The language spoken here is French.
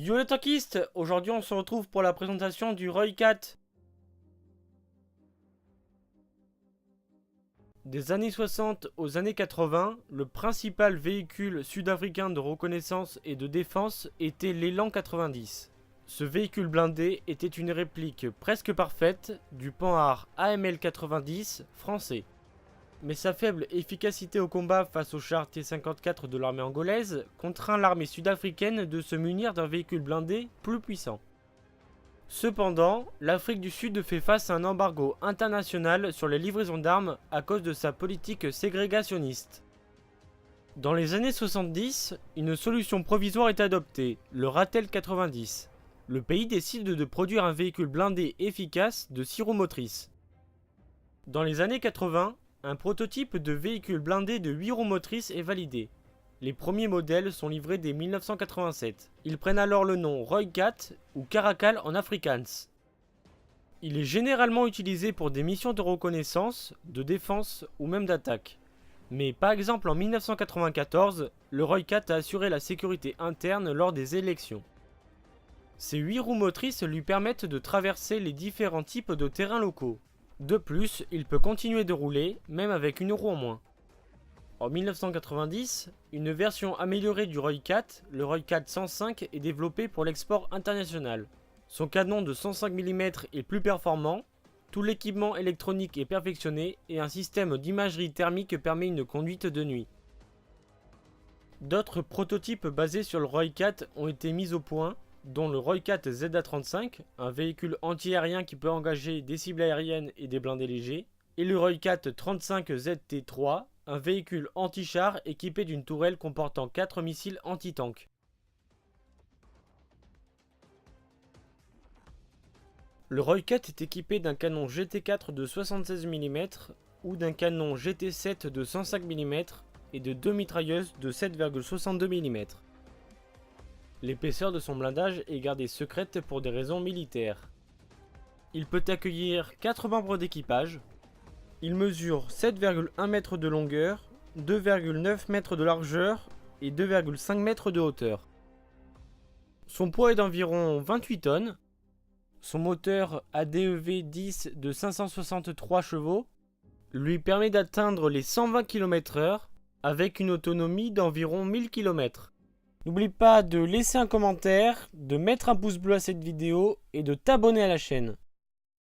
Yo les tankistes, aujourd'hui on se retrouve pour la présentation du Roy4. Des années 60 aux années 80, le principal véhicule sud-africain de reconnaissance et de défense était l'Élan 90. Ce véhicule blindé était une réplique presque parfaite du Panhard AML 90 français. Mais sa faible efficacité au combat face aux chars T-54 de l'armée angolaise contraint l'armée sud-africaine de se munir d'un véhicule blindé plus puissant. Cependant, l'Afrique du Sud fait face à un embargo international sur les livraisons d'armes à cause de sa politique ségrégationniste. Dans les années 70, une solution provisoire est adoptée, le Ratel 90. Le pays décide de produire un véhicule blindé efficace de 6 roues motrices. Dans les années 80, un prototype de véhicule blindé de 8 roues motrices est validé. Les premiers modèles sont livrés dès 1987. Ils prennent alors le nom Roy4 ou Caracal en Afrikaans. Il est généralement utilisé pour des missions de reconnaissance, de défense ou même d'attaque. Mais par exemple en 1994, le Roy4 a assuré la sécurité interne lors des élections. Ces 8 roues motrices lui permettent de traverser les différents types de terrains locaux. De plus, il peut continuer de rouler, même avec une roue en moins. En 1990, une version améliorée du Roy4, le Roy4 105, est développée pour l'export international. Son canon de 105 mm est plus performant, tout l'équipement électronique est perfectionné et un système d'imagerie thermique permet une conduite de nuit. D'autres prototypes basés sur le Roy4 ont été mis au point, dont le Roy4 ZA35, un véhicule anti-aérien qui peut engager des cibles aériennes et des blindés légers, et le Roy4 35 ZT3, un véhicule anti-char équipé d'une tourelle comportant 4 missiles anti-tank. Le Roy4 est équipé d'un canon GT4 de 76 mm ou d'un canon GT7 de 105 mm et de 2 mitrailleuses de 7,62 mm. L'épaisseur de son blindage est gardée secrète pour des raisons militaires. Il peut accueillir 4 membres d'équipage. Il mesure 7,1 m de longueur, 2,9 m de largeur et 2,5 m de hauteur. Son poids est d'environ 28 tonnes. Son moteur ADEV 10 de 563 chevaux lui permet d'atteindre les 120 km/h avec une autonomie d'environ 1000 km. N'oublie pas de laisser un commentaire, de mettre un pouce bleu à cette vidéo et de t'abonner à la chaîne.